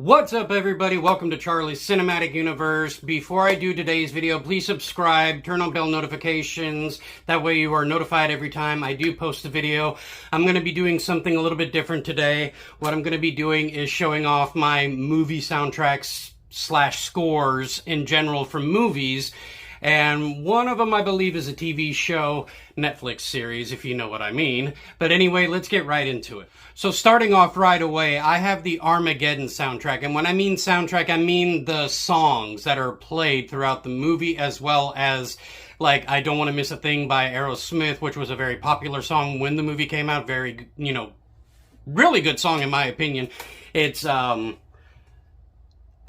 What's up, everybody? Welcome to Charlie's Cinematic Universe. Before I do today's video, please subscribe, turn on bell notifications. That way you are notified every time I do post a video. I'm going to be doing something a little bit different today. What I'm going to be doing is showing off my movie soundtracks / scores in general from movies. And one of them, I believe, is a TV show, Netflix series, if you know what I mean. But anyway, let's get right into it. So starting off right away, I have the Armageddon soundtrack. And when I mean soundtrack, I mean the songs that are played throughout the movie, as well as, like, I Don't Want to Miss a Thing by Aerosmith, which was a very popular song when the movie came out. Very, really good song in my opinion. It's,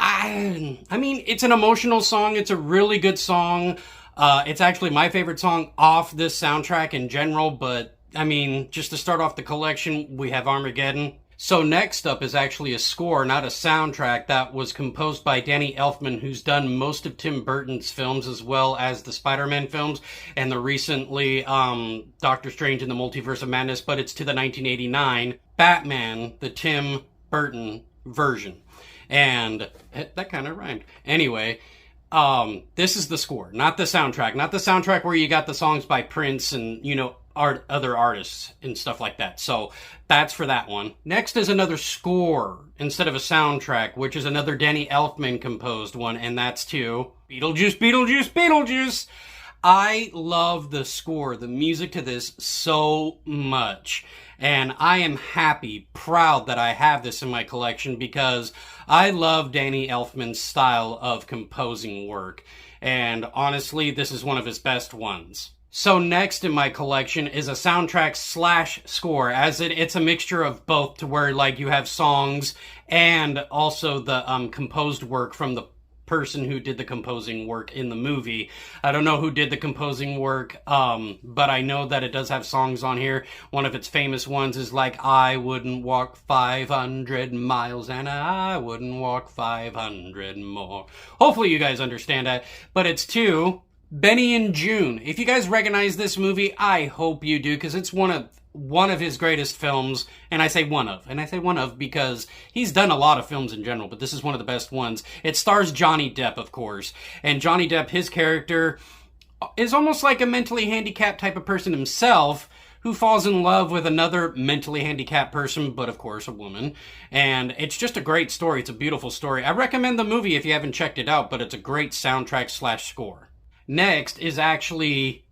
I mean, it's an emotional song. It's a really good song. It's actually my favorite song off this soundtrack in general, but I mean, just to start off the collection, we have Armageddon. So next up is actually a score, not a soundtrack, that was composed by Danny Elfman, who's done most of Tim Burton's films as well as the Spider-Man films and the recently Doctor Strange in the Multiverse of Madness, but it's to the 1989 Batman, the Tim Burton version. And that kind of rhymed. Anyway, this is the score, not the soundtrack. Not the soundtrack where you got the songs by Prince and, other artists and stuff like that. So that's for that one. Next is another score instead of a soundtrack, which is another Danny Elfman composed one, and that's to Beetlejuice, Beetlejuice, Beetlejuice. I love the score, the music to this so much. And I am happy, proud that I have this in my collection because I love Danny Elfman's style of composing work. And honestly, this is one of his best ones. So next in my collection is a soundtrack / score, as it's a mixture of both, to where like you have songs and also the composed work from the person who did the composing work in the movie. I don't know who did the composing work, but I know that it does have songs on here. One of its famous ones is like, I wouldn't walk 500 miles and I wouldn't walk 500 more. Hopefully you guys understand that. But it's to Benny and Joon. If you guys recognize this movie, I hope you do, because it's one of his greatest films, and I say one of because he's done a lot of films in general, but this is one of the best ones. It stars Johnny Depp, of course, and Johnny Depp, his character, is almost like a mentally handicapped type of person himself, who falls in love with another mentally handicapped person, but of course a woman, and it's just a great story. It's a beautiful story. I recommend the movie if you haven't checked it out, but it's a great soundtrack / score. Next is actually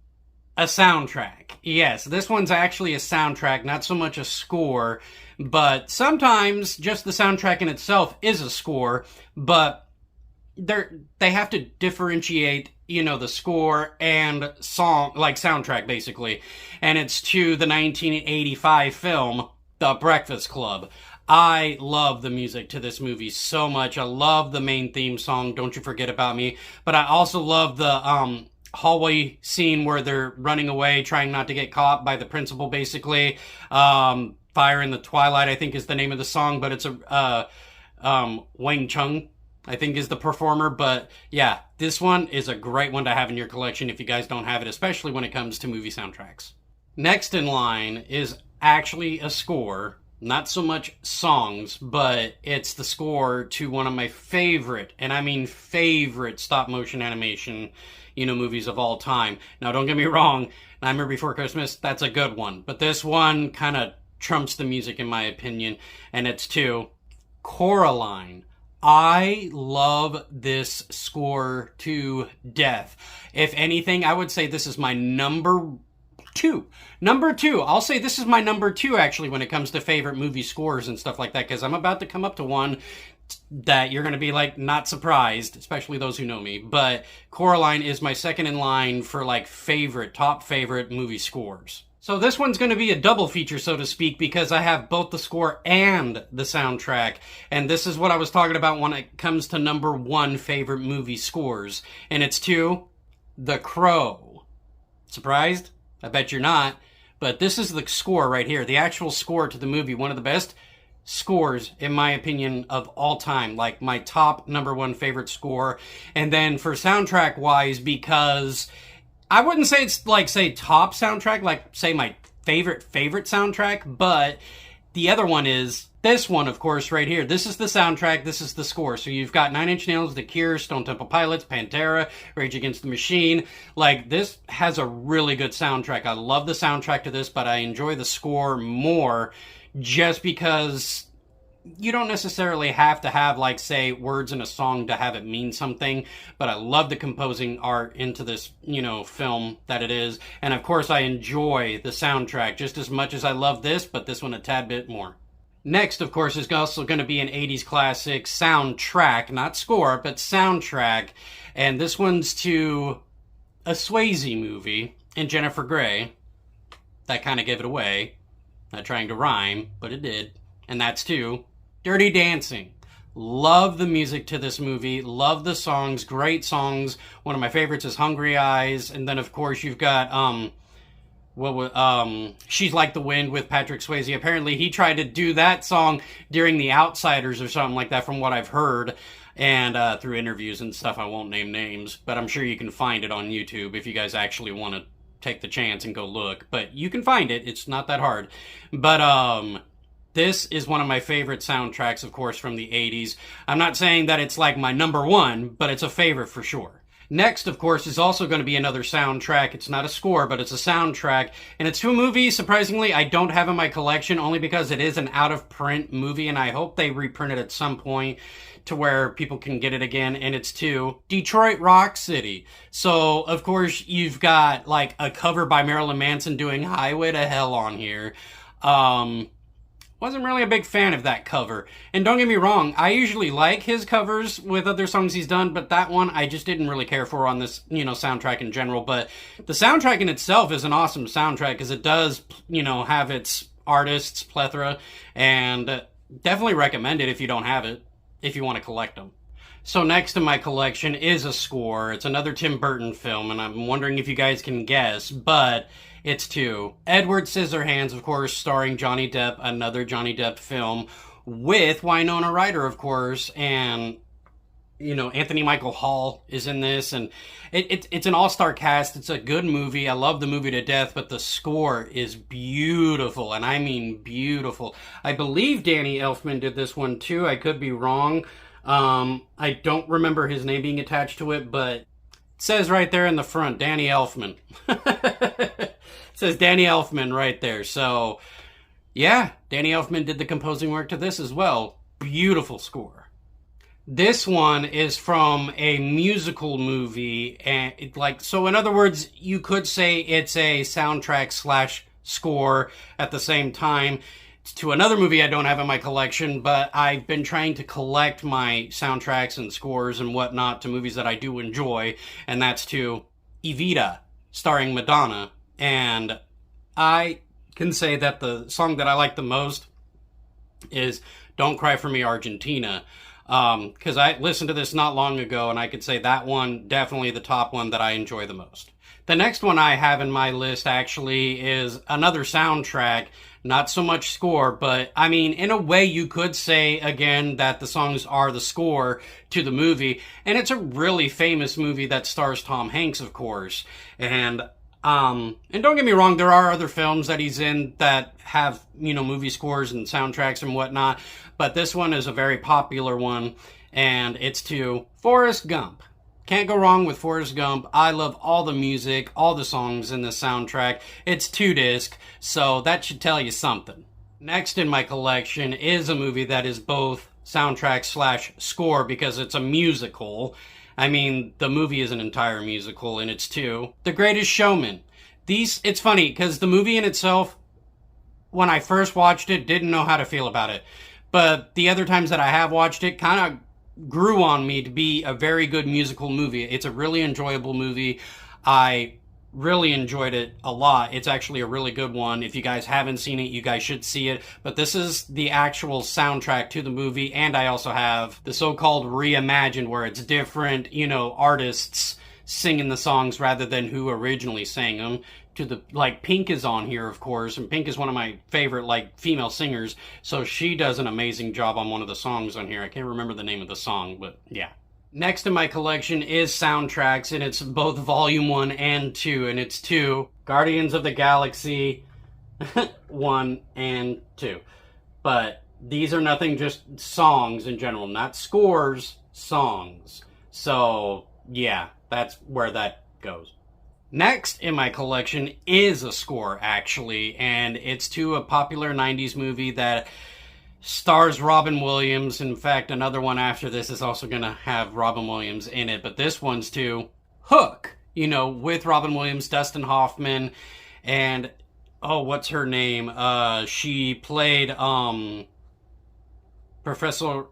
a soundtrack. Yes, this one's actually a soundtrack, not so much a score, but sometimes just the soundtrack in itself is a score, but they have to differentiate, the score and song, like soundtrack basically, and it's to the 1985 film, The Breakfast Club. I love the music to this movie so much. I love the main theme song, Don't You Forget About Me, but I also love the hallway scene where they're running away, trying not to get caught by the principal, basically. Fire in the Twilight, I think, is the name of the song, but it's Wang Chung, I think, is the performer. But yeah, this one is a great one to have in your collection if you guys don't have it, especially when it comes to movie soundtracks. Next in line is actually a score. Not so much songs, but it's the score to one of my favorite, and I mean favorite, stop-motion animation, movies of all time. Now, don't get me wrong, Nightmare Before Christmas, that's a good one. But this one kind of trumps the music, in my opinion, and it's to Coraline. I love this score to death. If anything, I would say this is my number two. I'll say this is my number 2, actually, when it comes to favorite movie scores and stuff like that, because I'm about to come up to one that you're going to be, like, not surprised, especially those who know me. But Coraline is my second in line for, like, top favorite movie scores. So this one's going to be a double feature, so to speak, because I have both the score and the soundtrack. And this is what I was talking about when it comes to number 1 favorite movie scores. And it's to The Crow. Surprised? I bet you're not. But this is the score right here. The actual score to the movie. One of the best scores, in my opinion, of all time. Like, my top number 1 favorite score. And then for soundtrack-wise, because I wouldn't say it's, like, say, top soundtrack. Like, say, my favorite soundtrack. But the other one is This one, of course, right here. This is the soundtrack. This is the score. So you've got Nine Inch Nails, The Cure, Stone Temple Pilots, Pantera, Rage Against the Machine. Like, this has a really good soundtrack. I love the soundtrack to this, but I enjoy the score more just because you don't necessarily have to have, like, say, words in a song to have it mean something, but I love the composing art into this, film that it is. And of course, I enjoy the soundtrack just as much as I love this, but this one a tad bit more. Next, of course, is also going to be an 80s classic soundtrack, not score, but soundtrack. And this one's to a Swayze movie and Jennifer Grey. That kind of gave it away. Not trying to rhyme, but it did. And that's to Dirty Dancing. Love the music to this movie. Love the songs. Great songs. One of my favorites is Hungry Eyes. And then, of course, you've got, She's Like the Wind with Patrick Swayze. Apparently he tried to do that song during The Outsiders or something like that, from what I've heard, and through interviews and stuff. I won't name names, but I'm sure you can find it on YouTube if you guys actually want to take the chance and go look. But you can find it. It's not that hard. But this is one of my favorite soundtracks, of course, from the 80s. I'm not saying that it's like my number one, but it's a favorite for sure. Next, of course, is also going to be another soundtrack. It's not a score, but it's a soundtrack. And it's to a movie, surprisingly, I don't have in my collection, only because it is an out-of-print movie, and I hope they reprint it at some point to where people can get it again. And it's to Detroit Rock City. So, of course, you've got, like, a cover by Marilyn Manson doing Highway to Hell on here. Wasn't really a big fan of that cover. And don't get me wrong, I usually like his covers with other songs he's done, but that one I just didn't really care for on this, soundtrack in general. But the soundtrack in itself is an awesome soundtrack because it does, have its artists plethora, and definitely recommend it if you don't have it, if you want to collect them. So next in my collection is a score. It's another Tim Burton film, and I'm wondering if you guys can guess, but it's to Edward Scissorhands, of course, starring Johnny Depp, another Johnny Depp film, with Winona Ryder, of course, and, Anthony Michael Hall is in this, and it's an all-star cast. It's a good movie. I love the movie to death, but the score is beautiful, and I mean beautiful. I believe Danny Elfman did this one, too. I could be wrong. I don't remember his name being attached to it, but it says right there in the front, Danny Elfman. It says Danny Elfman right there. So, yeah, Danny Elfman did the composing work to this as well. Beautiful score. This one is from a musical movie, and so in other words, you could say it's a soundtrack / score at the same time. It's to another movie I don't have in my collection, but I've been trying to collect my soundtracks and scores and whatnot to movies that I do enjoy, and that's to Evita, starring Madonna. And I can say that the song that I like the most is Don't Cry For Me, Argentina. Because I listened to this not long ago, and I could say that one, definitely the top one that I enjoy the most. The next one I have in my list, actually, is another soundtrack. Not so much score, but, I mean, in a way you could say, again, that the songs are the score to the movie. And it's a really famous movie that stars Tom Hanks, of course. And don't get me wrong, there are other films that he's in that have, movie scores and soundtracks and whatnot, but this one is a very popular one, and it's to Forrest Gump. Can't go wrong with Forrest Gump. I love all the music, all the songs in the soundtrack. It's 2-disc, so that should tell you something. Next in my collection is a movie that is both soundtrack / score because it's a musical. I mean, the movie is an entire musical, and it's to The Greatest Showman. It's funny, because the movie in itself, when I first watched it, didn't know how to feel about it. But the other times that I have watched it, kind of grew on me to be a very good musical movie. It's a really enjoyable movie. I really enjoyed it a lot. It's actually a really good one. If you guys haven't seen it, you guys should see it. But this is the actual soundtrack to the movie, and I also have the so-called reimagined, where it's different, artists singing the songs rather than who originally sang them. Pink is on here, of course, and Pink is one of my favorite, female singers, so she does an amazing job on one of the songs on here. I can't remember the name of the song, but yeah. Next in my collection is soundtracks, and it's both Volume 1 and 2, and it's to Guardians of the Galaxy 1 and 2. But These are nothing, just songs in general, not scores, songs. So, yeah, that's where that goes. Next in my collection is a score, actually, and it's to a popular 90s movie that stars Robin Williams. In fact, another one after this is also going to have Robin Williams in it, but this one's to Hook, with Robin Williams, Dustin Hoffman, and, oh, what's her name? She played, Professor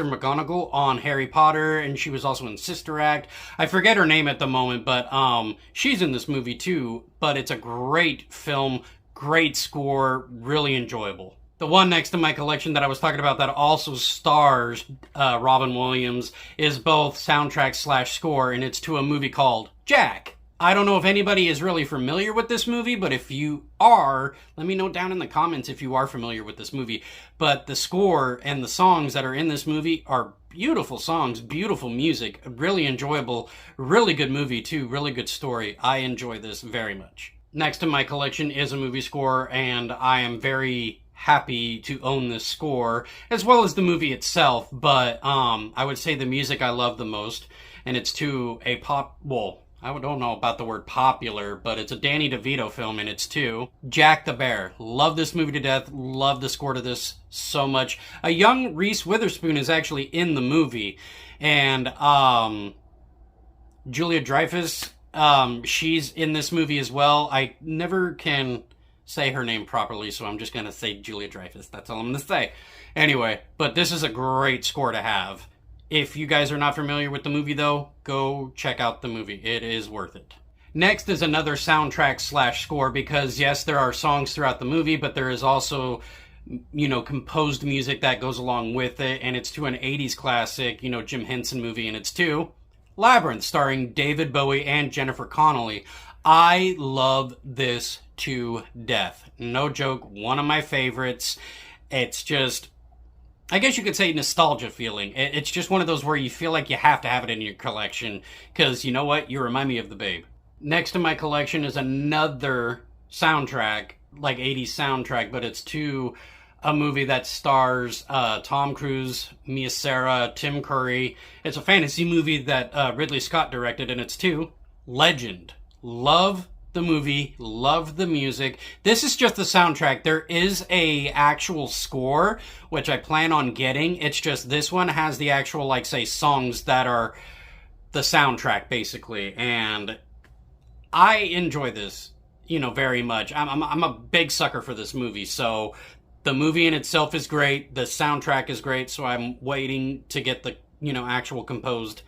McGonagall on Harry Potter, and she was also in Sister Act. I forget her name at the moment, but she's in this movie too. But it's a great film, great score, really enjoyable. The one next to my collection that I was talking about that also stars Robin Williams is both soundtrack / score, and it's to a movie called Jack. I don't know if anybody is really familiar with this movie, but if you are, let me know down in the comments if you are familiar with this movie. But the score and the songs that are in this movie are beautiful songs, beautiful music, really enjoyable, really good movie too, really good story. I enjoy this very much. Next in my collection is a movie score, and I am very happy to own this score, as well as the movie itself, but I would say the music I love the most, and it's to a I don't know about the word popular, but it's a Danny DeVito film, and it's to Jack the Bear. Love this movie to death. Love the score to this so much. A young Reese Witherspoon is actually in the movie, and Julia Dreyfus, she's in this movie as well. I never can say her name properly, so I'm just going to say Julia Dreyfus. That's all I'm going to say. Anyway, but this is a great score to have. If you guys are not familiar with the movie, though, go check out the movie. It is worth it. Next is another soundtrack / score, because yes, there are songs throughout the movie, but there is also, composed music that goes along with it, and it's to an 80s classic, Jim Henson movie, and it's to Labyrinth, starring David Bowie and Jennifer Connelly. I love this to death. No joke, one of my favorites. It's just, I guess you could say, nostalgia feeling. It's just one of those where you feel like you have to have it in your collection, because you know what? You remind me of the Babe. Next in my collection is another soundtrack, like 80s soundtrack, but it's to a movie that stars Tom Cruise, Mia Sara, Tim Curry. It's a fantasy movie that Ridley Scott directed, and it's to Legend. Love the movie, love the music. This is just the soundtrack. There is a actual score, which I plan on getting. It's just this one has the actual, songs that are the soundtrack, basically. And I enjoy this, very much. I'm a big sucker for this movie. So the movie in itself is great. The soundtrack is great. So I'm waiting to get the, actual composed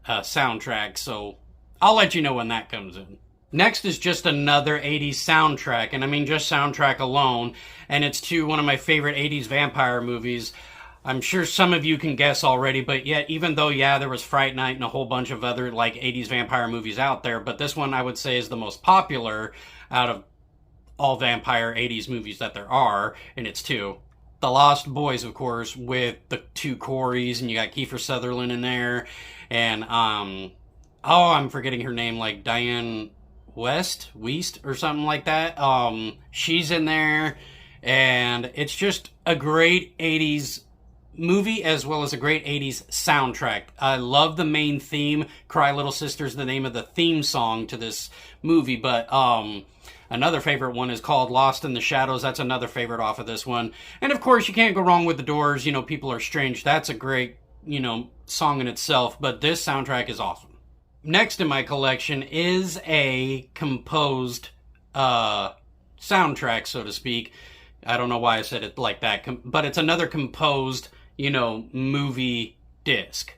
soundtrack. So I'll let you know when that comes in. Next is just another 80s soundtrack, and I mean just soundtrack alone, and it's to one of my favorite 80s vampire movies. I'm sure some of you can guess already, but yet, even though, there was Fright Night and a whole bunch of other, 80s vampire movies out there, but this one I would say is the most popular out of all vampire 80s movies that there are, and it's to The Lost Boys, of course, with the two Coreys, and you got Kiefer Sutherland in there, and, I'm forgetting her name, Diane West, or something like that. She's in there, and it's just a great 80s movie as well as a great 80s soundtrack. I love the main theme. Cry Little Sister is the name of the theme song to this movie, but another favorite one is called Lost in the Shadows. That's another favorite off of this one. And of course, you can't go wrong with The Doors, People Are Strange. That's a great, song in itself, but this soundtrack is awesome. Next in my collection is a composed soundtrack, so to speak. I don't know why I said it like that, but it's another composed, movie disc.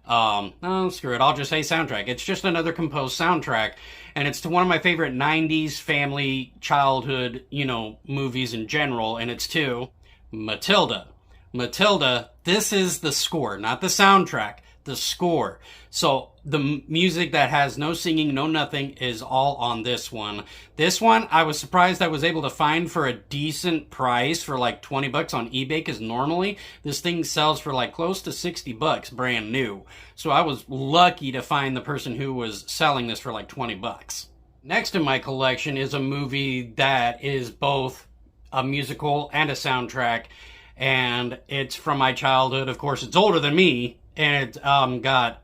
Screw it, I'll just say soundtrack. It's just another composed soundtrack, and it's to one of my favorite 90s family childhood, movies in general, and it's to Matilda. Matilda, this is the score, not the soundtrack, the score. So the music that has no singing, no nothing is all on this one. This one, I was surprised I was able to find for a decent price for $20 on eBay, because normally this thing sells for close to $60 brand new. So I was lucky to find the person who was selling this for $20. Next in my collection is a movie that is both a musical and a soundtrack. and it's from my childhood. Of course, it's older than me, and it got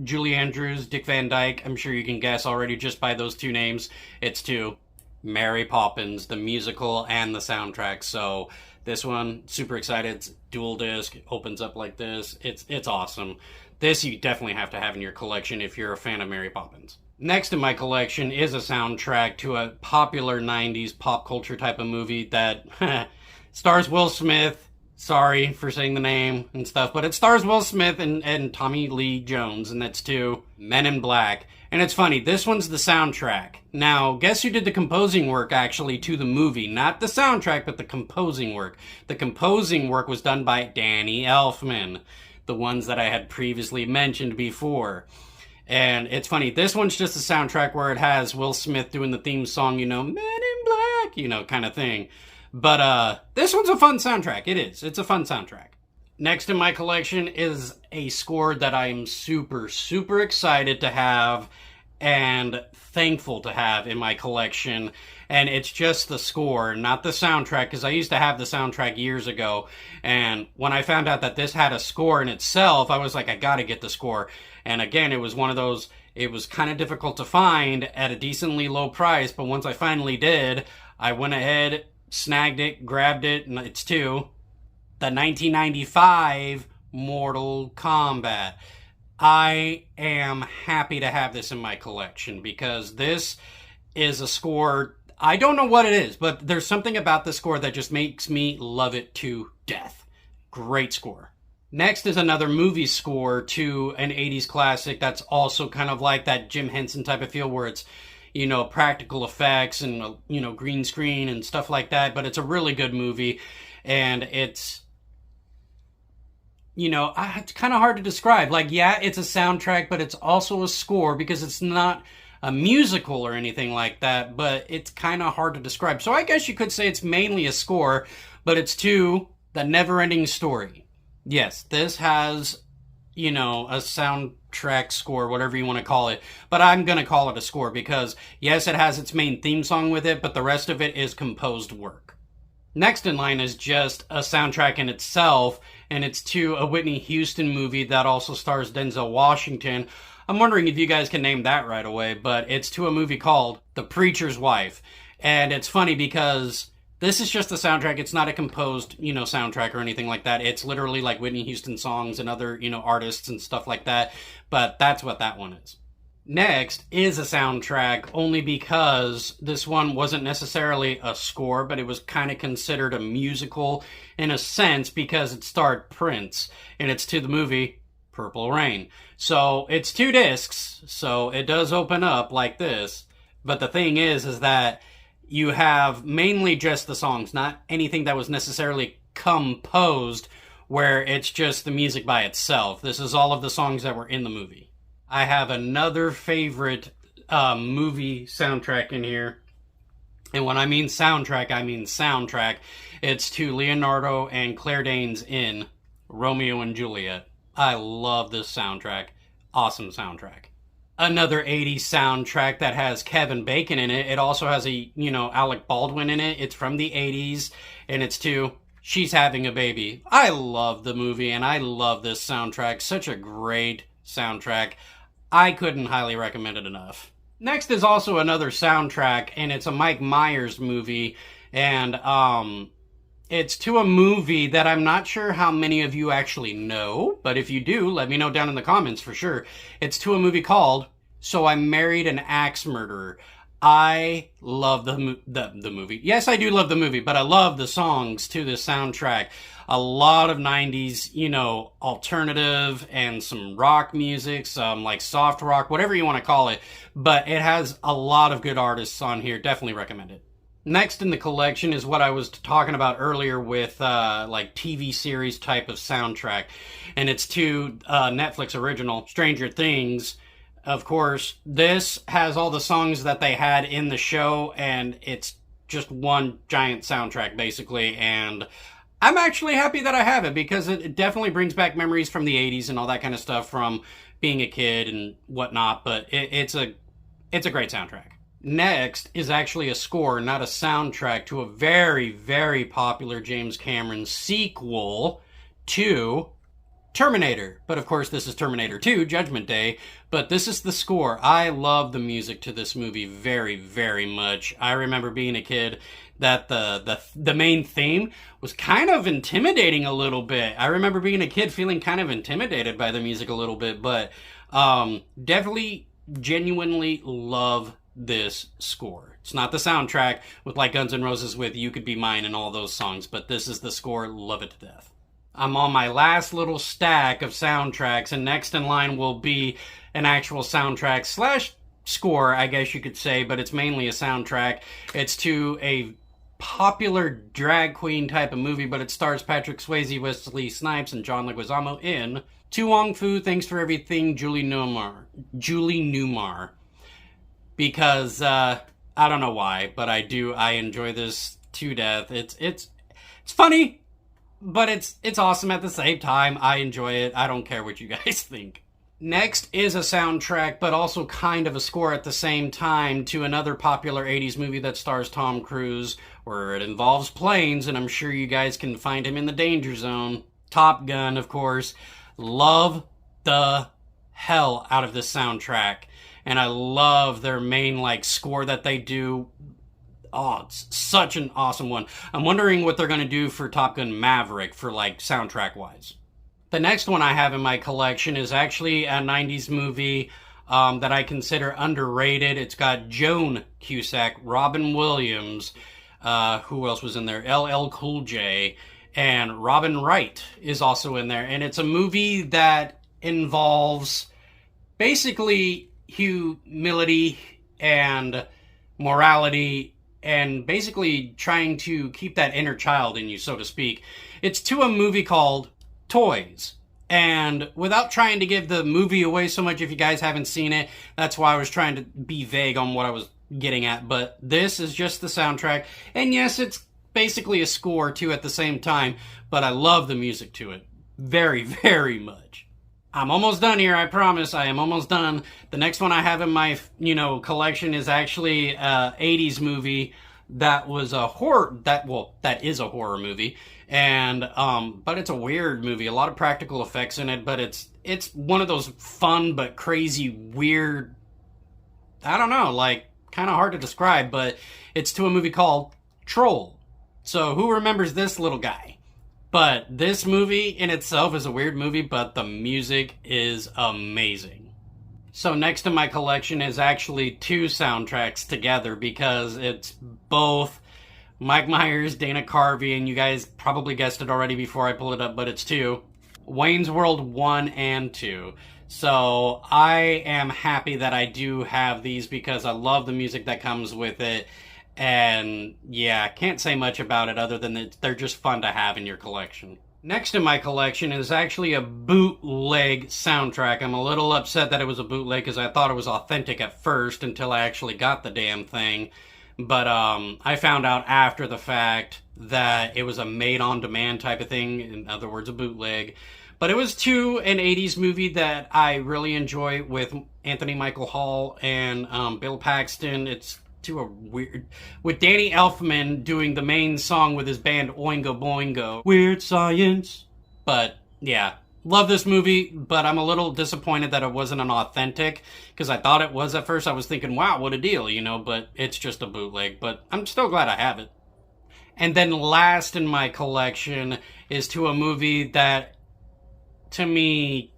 Julie Andrews, Dick Van Dyke. I'm sure you can guess already just by those two names. It's to Mary Poppins, the musical and the soundtrack. So this one, super excited. It's dual disc. It opens up like this. It's awesome. This you definitely have to have in your collection if you're a fan of Mary Poppins. Next in my collection is a soundtrack to a popular 90s pop culture type of movie that stars Will Smith. Sorry for saying the name and stuff, but it stars Will Smith and Tommy Lee Jones, and that's to Men in Black. And it's funny, this one's the soundtrack. Now, guess who did the composing work actually to the movie? Not the soundtrack, but the composing work. The composing work was done by Danny Elfman, the ones that I had previously mentioned before. And it's funny, this one's just a soundtrack where it has Will Smith doing the theme song, Men in Black, kind of thing. But this one's a fun soundtrack. It is. It's a fun soundtrack. Next in my collection is a score that I'm super, super excited to have and thankful to have in my collection. And it's just the score, not the soundtrack, because I used to have the soundtrack years ago. And when I found out that this had a score in itself, I was like, I gotta get the score. And again, it was one of those, it was kind of difficult to find at a decently low price. But once I finally did, I went ahead, snagged it, grabbed it, and it's to the 1995 Mortal Kombat. I am happy to have this in my collection because this is a score, I don't know what it is, but there's something about the score that just makes me love it to death. Great score. Next is another movie score to an 80s classic that's also kind of like that Jim Henson type of feel where it's practical effects and, green screen and stuff like that. But it's a really good movie. And it's kind of hard to describe. Like, yeah, it's a soundtrack, but it's also a score because it's not a musical or anything like that. But it's kind of hard to describe. So I guess you could say it's mainly a score, but it's to The Neverending Story. Yes, this has, a soundtrack score, whatever you want to call it. But I'm going to call it a score because, yes, it has its main theme song with it, but the rest of it is composed work. Next in line is just a soundtrack in itself, and it's to a Whitney Houston movie that also stars Denzel Washington. I'm wondering if you guys can name that right away, but it's to a movie called The Preacher's Wife. And it's funny because this is just a soundtrack. It's not a composed, soundtrack or anything like that. It's literally like Whitney Houston songs and other, artists and stuff like that. But that's what that one is. Next is a soundtrack only because this one wasn't necessarily a score, but it was kind of considered a musical in a sense because it starred Prince. And it's to the movie Purple Rain. So it's 2 discs, so it does open up like this. But the thing is that you have mainly just the songs, not anything that was necessarily composed where it's just the music by itself. This is all of the songs that were in the movie. I have another favorite movie soundtrack in here. And when I mean soundtrack, I mean soundtrack. It's to Leonardo and Claire Danes in Romeo and Juliet. I love this soundtrack. Awesome soundtrack. Another 80s soundtrack that has Kevin Bacon in it. It also has Alec Baldwin in it. It's from the 80s, and it's to She's Having a Baby. I love the movie, and I love this soundtrack. Such a great soundtrack. I couldn't highly recommend it enough. Next is also another soundtrack, and it's a Mike Myers movie, and it's to a movie that I'm not sure how many of you actually know, but if you do, let me know down in the comments for sure. It's to a movie called So I Married an Axe Murderer. I love the movie. Yes, I do love the movie, but I love the songs to this soundtrack. A lot of 90s, alternative and some rock music, some like soft rock, whatever you want to call it. But it has a lot of good artists on here. Definitely recommend it. Next in the collection is what I was talking about earlier with like TV series type of soundtrack. And it's to Netflix original Stranger Things. Of course, this has all the songs that they had in the show, and it's just one giant soundtrack basically. And I'm actually happy that I have it because it definitely brings back memories from the 80s and all that kind of stuff from being a kid and whatnot. But it's a great soundtrack. Next is actually a score, not a soundtrack, to a very, very popular James Cameron sequel to Terminator. But of course, this is Terminator 2, Judgment Day. But this is the score. I love the music to this movie very, very much. I remember being a kid that the main theme was kind of intimidating a little bit. I remember being a kid feeling kind of intimidated by the music a little bit, but definitely, genuinely love this score. It's not the soundtrack with like Guns N' Roses with You Could Be Mine and all those songs, but this is the score. Love it to death. I'm on my last little stack of soundtracks, and next in line will be an actual soundtrack slash score, I guess you could say, but it's mainly a soundtrack. It's to a popular drag queen type of movie, but it stars Patrick Swayze, Wesley Snipes, and John Leguizamo in To Wong Foo, Thanks for Everything, Julie Newmar. Because I don't know why, but I enjoy this to death. It's funny, but it's awesome at the same time. I enjoy it. I don't care what you guys think. Next is a soundtrack, but also kind of a score at the same time, to another popular 80s movie that stars Tom Cruise, where it involves planes, and I'm sure you guys can find him in the danger zone. Top Gun, of course. Love the hell out of this soundtrack. And I love their main, like, score that they do. Oh, it's such an awesome one. I'm wondering what they're going to do for Top Gun Maverick for, like, soundtrack-wise. The next one I have in my collection is actually a 90s movie that I consider underrated. It's got Joan Cusack, Robin Williams, who else was in there? LL Cool J, and Robin Wright is also in there. And it's a movie that involves basically humility and morality and basically trying to keep that inner child in you, so to speak. It's to a movie called Toys. And without trying to give the movie away so much, if you guys haven't seen it, that's why I was trying to be vague on what I was getting at. But this is just the soundtrack. And yes, it's basically a score too at the same time, but I love the music to it very, very much. I'm almost done here, I promise. I am almost done. The next one I have in my, collection is actually a 80s movie that was a horror, that is a horror movie. And, but it's a weird movie. A lot of practical effects in it, but it's one of those fun but crazy, weird, I don't know, like, kind of hard to describe, but it's to a movie called Troll. So who remembers this little guy? But this movie in itself is a weird movie, but the music is amazing. So next in my collection is actually two soundtracks together, because it's both Mike Myers, Dana Carvey, and you guys probably guessed it already before I pull it up, but it's two. Wayne's World 1 and 2. So I am happy that I do have these because I love the music that comes with it. And yeah, can't say much about it other than that they're just fun to have in your collection. Next in my collection is actually a bootleg soundtrack. I'm a little upset that it was a bootleg because I thought it was authentic at first until I actually got the damn thing. But I found out after the fact that it was a made-on-demand type of thing, in other words, a bootleg. But it was to an 80s movie that I really enjoy with Anthony Michael Hall and Bill Paxton. It's to a weird, with Danny Elfman doing the main song with his band Oingo Boingo. Weird Science. But yeah, love this movie, but I'm a little disappointed that it wasn't an authentic, because I thought it was at first. I was thinking, wow, what a deal, but it's just a bootleg. But I'm still glad I have it. And then last in my collection is to a movie that, to me,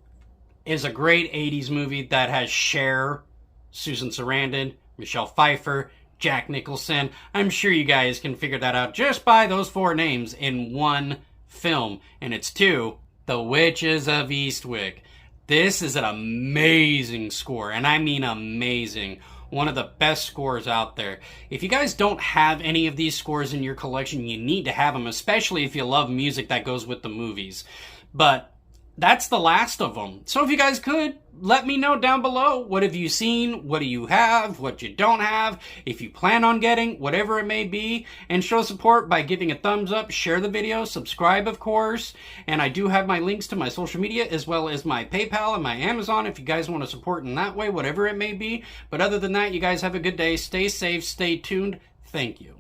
is a great 80s movie that has Cher, Susan Sarandon, Michelle Pfeiffer, Jack Nicholson. I'm sure you guys can figure that out just by those four names in one film. And it's to The Witches of Eastwick. This is an amazing score, and I mean amazing. One of the best scores out there. If you guys don't have any of these scores in your collection, you need to have them, especially if you love music that goes with the movies. But that's the last of them. So if you guys could, let me know down below. What have you seen? What do you have? What you don't have? If you plan on getting, whatever it may be. And show support by giving a thumbs up, share the video, subscribe of course. And I do have my links to my social media as well as my PayPal and my Amazon if you guys want to support in that way, whatever it may be. But other than that, you guys have a good day. Stay safe, stay tuned. Thank you.